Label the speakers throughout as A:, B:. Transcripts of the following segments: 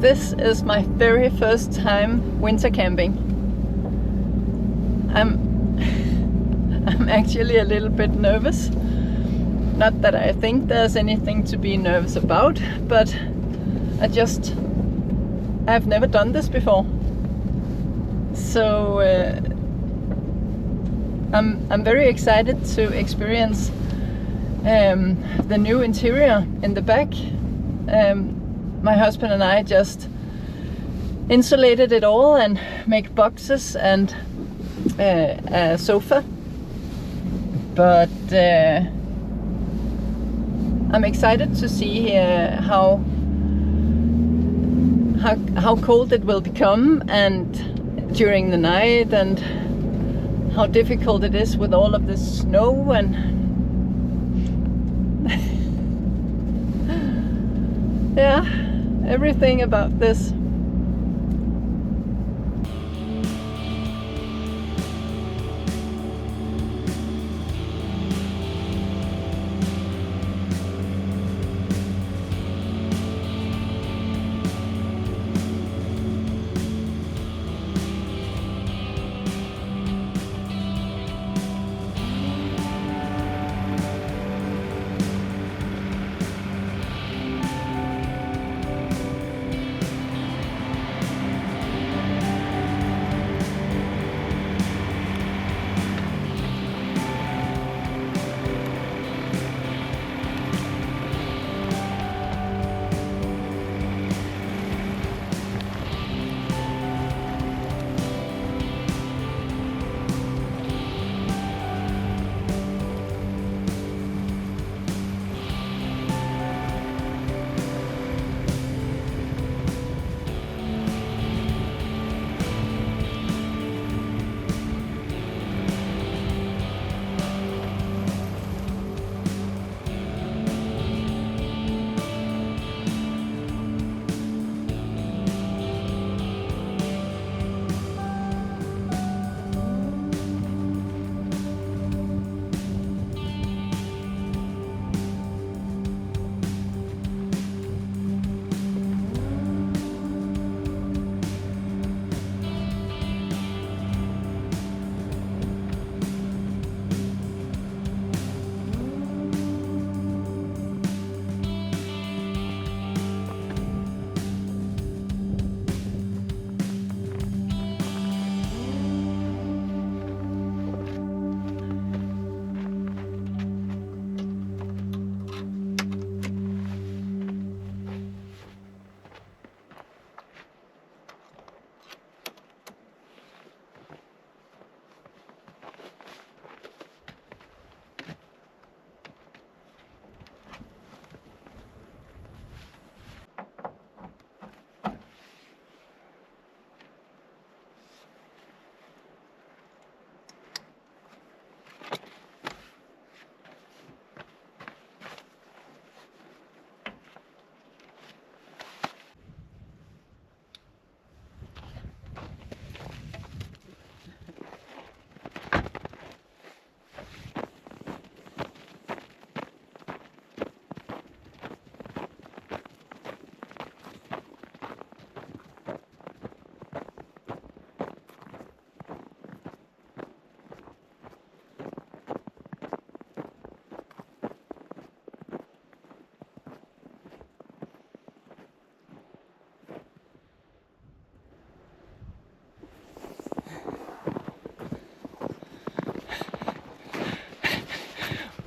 A: This is my very first time winter camping. I'm actually a little bit nervous. Not that I think there's anything to be nervous about, but I've never done this before. So I'm very excited to experience the new interior in the back. My husband and I just insulated it all and make boxes and a sofa. But I'm excited to see how cold it will become and during the night, and how difficult it is with all of the snow and yeah, everything about this.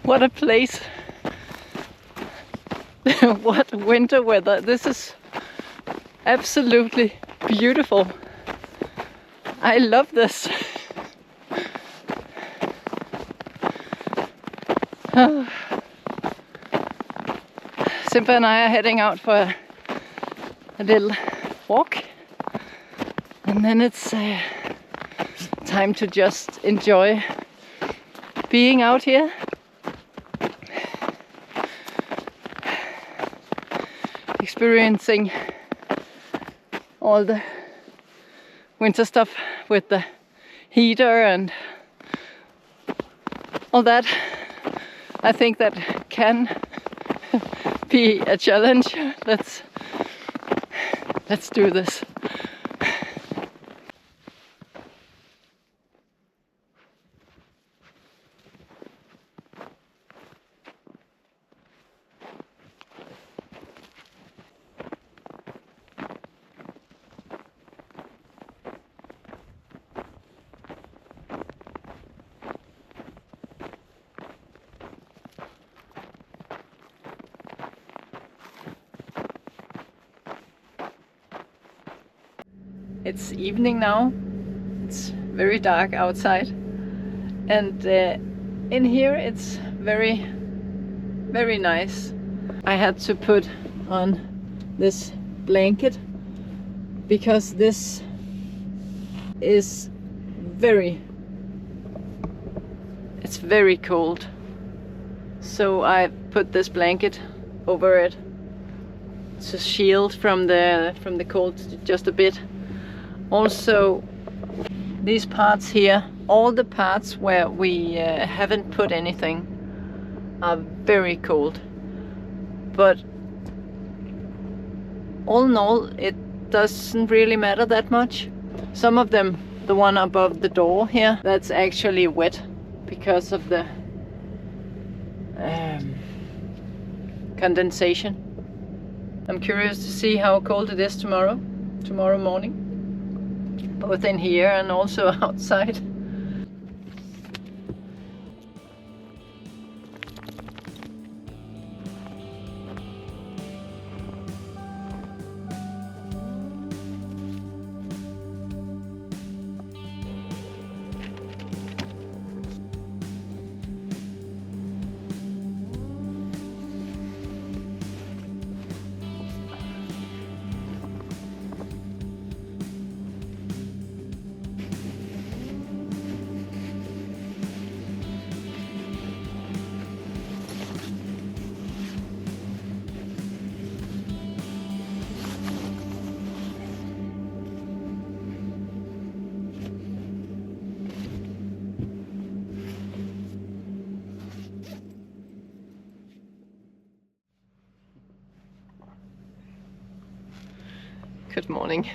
A: What a place. What winter weather. This is absolutely beautiful. I love this. Simba and I are heading out for a little walk, and then it's time to just enjoy being out here. Experiencing all the winter stuff with the heater and all that. I think that can be a challenge. Let's Let's do this. It's evening now. It's very dark outside, and in here it's very, very nice. I had to put on this blanket because this is it's very cold. So I put this blanket over it to shield from the cold just a bit. Also, these parts here, all the parts where we haven't put anything, are very cold. But all in all, it doesn't really matter that much. Some of them, the one above the door here, that's actually wet because of the condensation. I'm curious to see how cold it is tomorrow morning. Both in here and also outside. Good morning.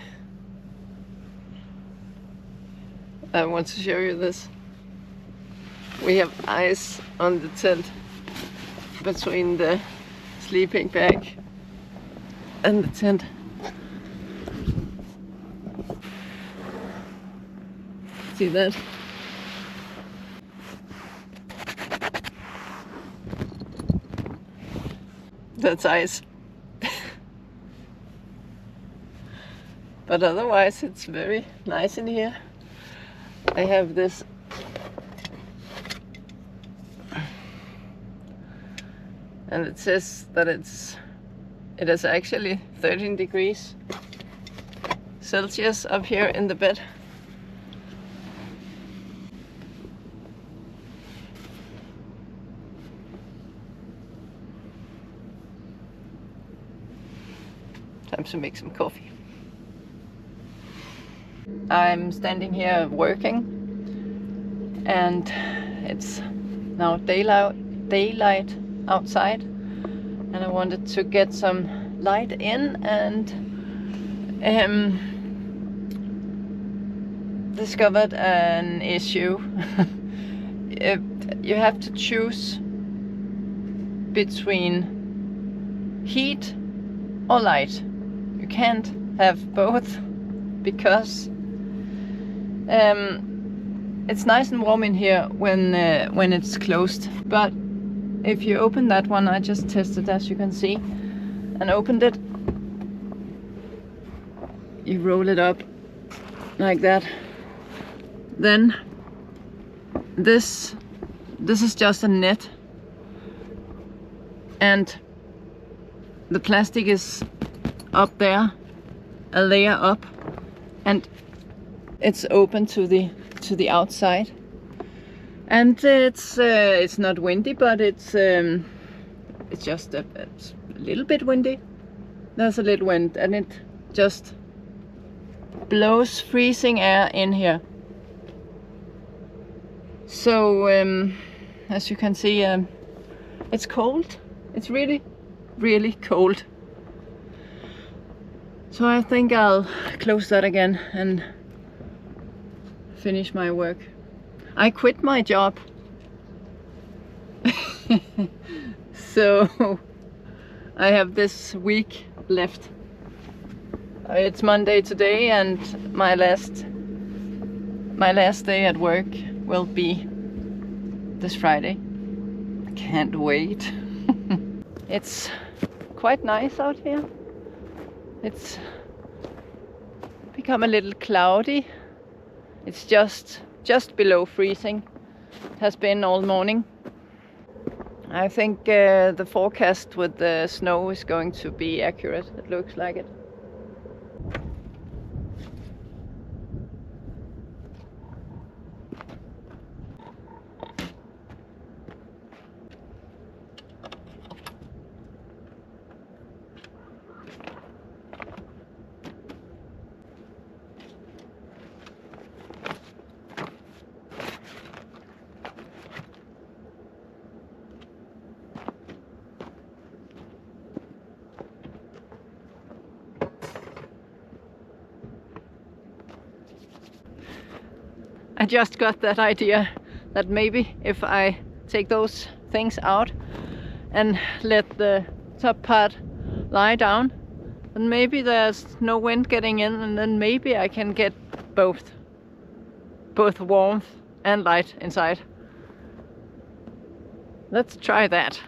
A: I want to show you this. We have ice on the tent between the sleeping bag and the tent. See that? That's ice. But otherwise it's very nice in here. I have this and it says that it is actually 13 degrees Celsius up here in the bed. Time to make some coffee. I'm standing here working, and it's now daylight outside, and I wanted to get some light in, and discovered an issue. You have to choose between heat or light. You can't have both, because it's nice and warm in here when it's closed. But if you open that one, I just tested, as you can see, and opened it. You roll it up like that. Then this is just a net, and the plastic is up there, a layer up, and it's open to the outside. And it's not windy, but it's just a little bit windy. There's a little wind, and it just blows freezing air in here. So as you can see, it's cold. It's really, really cold. So I think I'll close that again and finish my work. I quit my job. So I have this week left. It's Monday today, and my last day at work will be this Friday. Can't wait. It's quite nice out here. It's become a little cloudy. It's just below freezing. It has been all morning. I think the forecast with the snow is going to be accurate. It looks like it. I just got that idea that maybe if I take those things out and let the top part lie down, then maybe there's no wind getting in, and then maybe I can get both warmth and light inside. Let's try that.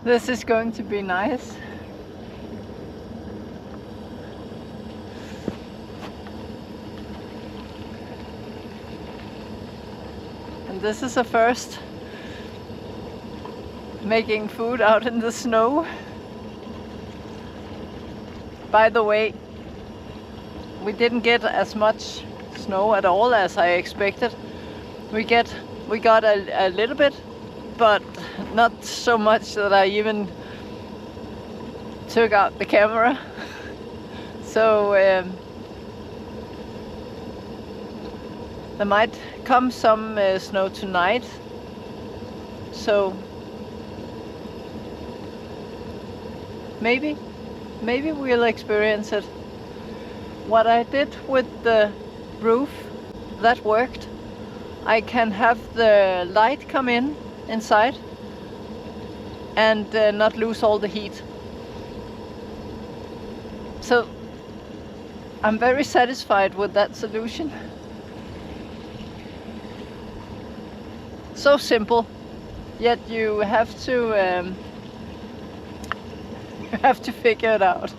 A: This is going to be nice. And this is a first, making food out in the snow. By the way, we didn't get as much snow at all as I expected. We got a little bit, but not so much that I even took out the camera. So there might come some snow tonight. So maybe we'll experience it. What I did with the roof, that worked. I can have the light come in inside and not lose all the heat. So I'm very satisfied with that solution. So simple, yet you have to figure it out.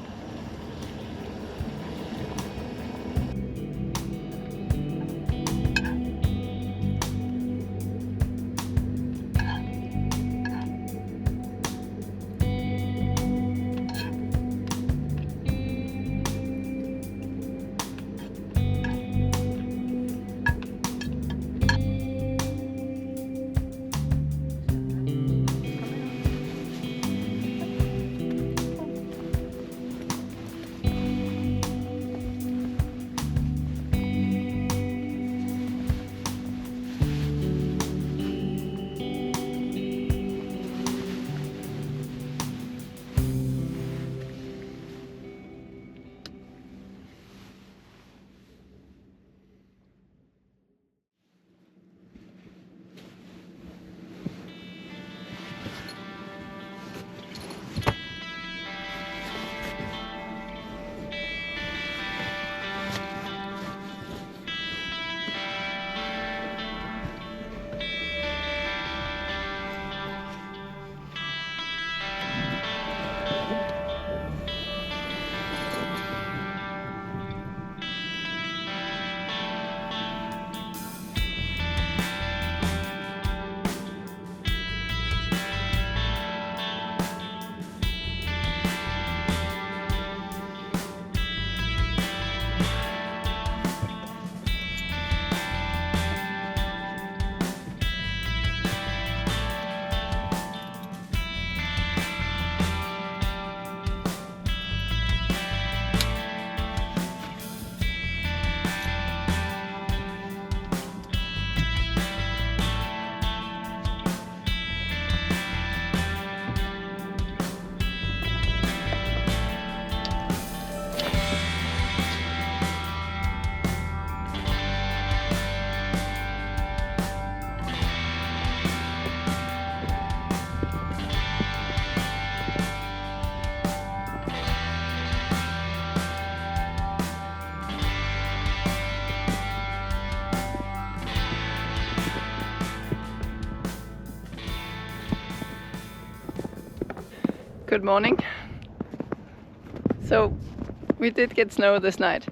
A: Good morning. So we did get snow this night.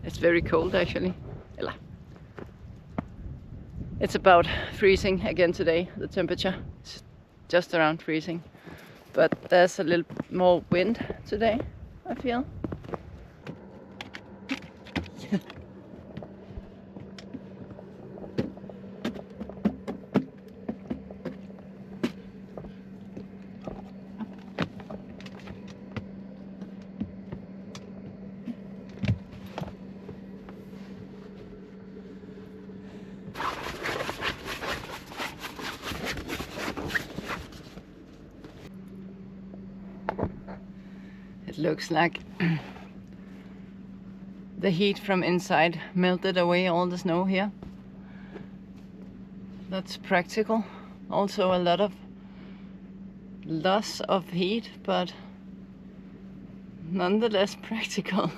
A: It's very cold actually. It's about freezing again today, the temperature. It's just around freezing. But there's a little more wind today, I feel. It looks like the heat from inside melted away all the snow here. That's practical. Also a lot of loss of heat, but nonetheless practical.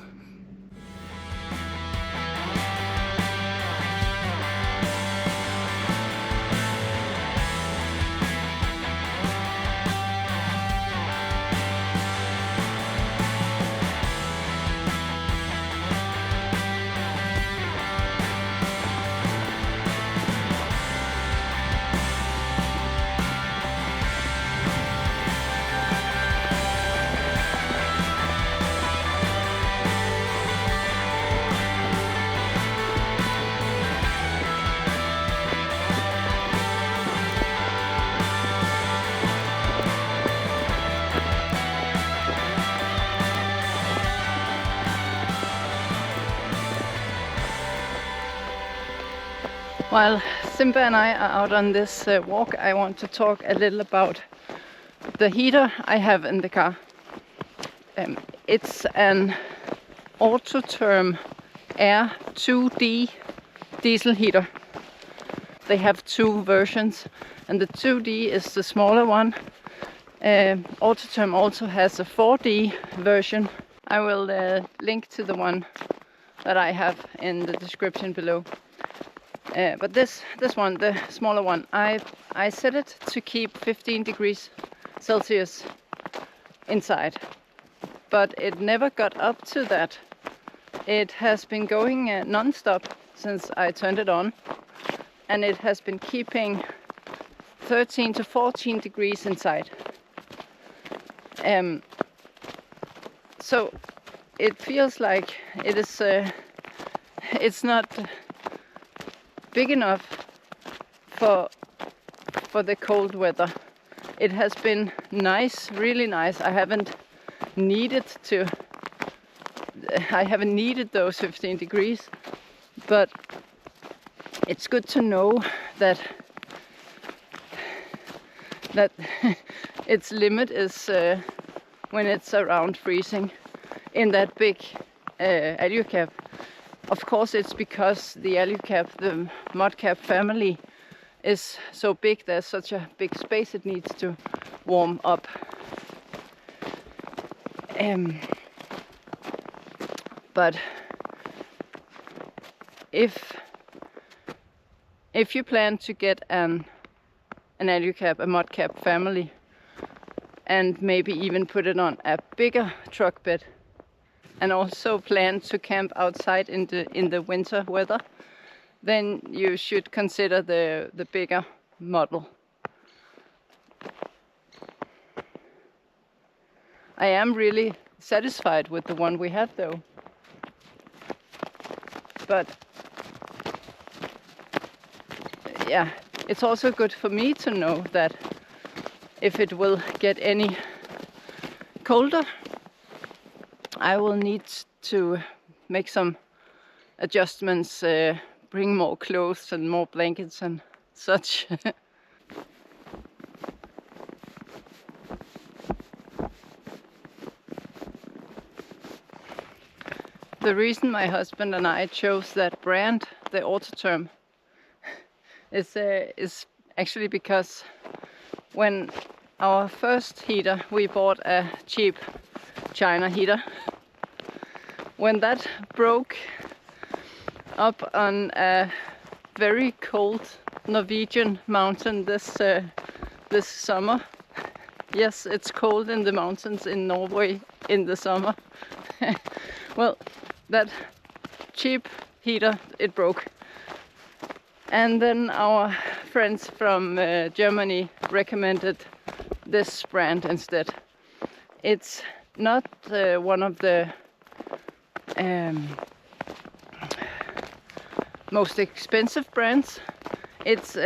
A: While Simba and I are out on this walk, I want to talk a little about the heater I have in the car. It's an AUTOTERM Air 2D diesel heater. They have two versions, and the 2D is the smaller one. AUTOTERM also has a 4D version. I will link to the one that I have in the description below. But this one, the smaller one, I set it to keep 15 degrees Celsius inside, but it never got up to that. It has been going non-stop since I turned it on, and it has been keeping 13 to 14 degrees inside. So it feels like it is it's not big enough for the cold weather. It has been nice, really nice. I haven't needed those 15 degrees, but it's good to know that its limit is when it's around freezing in that big Alu-Cab. Of course, it's because the Alu-Cab, the ModCAP family, is so big. There's such a big space it needs to warm up. But if you plan to get an Alu-Cab, a ModCAP family, and maybe even put it on a bigger truck bed, and also plan to camp outside in the winter weather, then you should consider the bigger model. I am really satisfied with the one we have though. But yeah, it's also good for me to know that if it will get any colder, I will need to make some adjustments, bring more clothes and more blankets and such. The reason my husband and I chose that brand, the AUTOTERM, is actually because when our first heater, we bought a cheap China heater. When that broke up on a very cold Norwegian mountain this summer. Yes, it's cold in the mountains in Norway in the summer. Well, that cheap heater, it broke. And then our friends from Germany recommended this brand instead. It's not one of the most expensive brands. It's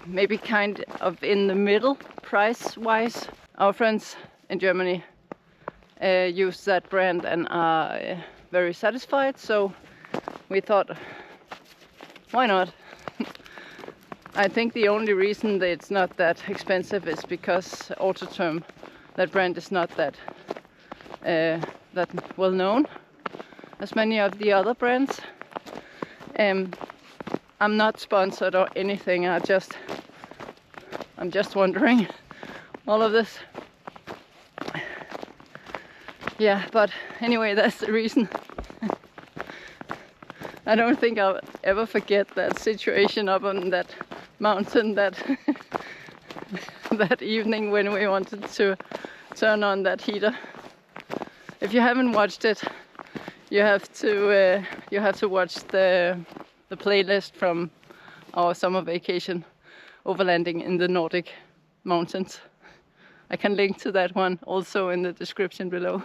A: maybe kind of in the middle price wise. Our friends in Germany use that brand and are very satisfied, so we thought, why not? I think the only reason that it's not that expensive is because AUTOTERM, that brand, is not that well known as many of the other brands. I'm not sponsored or anything. I'm just wondering all of this. Yeah, but anyway, that's the reason. I don't think I'll ever forget that situation up on that mountain that that evening when we wanted to turn on that heater. If you haven't watched it, you have to watch the playlist from our summer vacation, Overlanding in the Nordic mountains. I can link to that one also in the description below.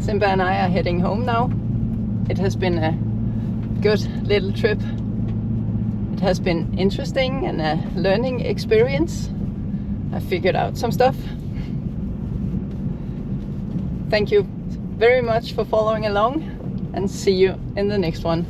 A: Simba and I are heading home now. It has been a good little trip. It has been interesting and a learning experience. I figured out some stuff. Thank you very much for following along, and see you in the next one.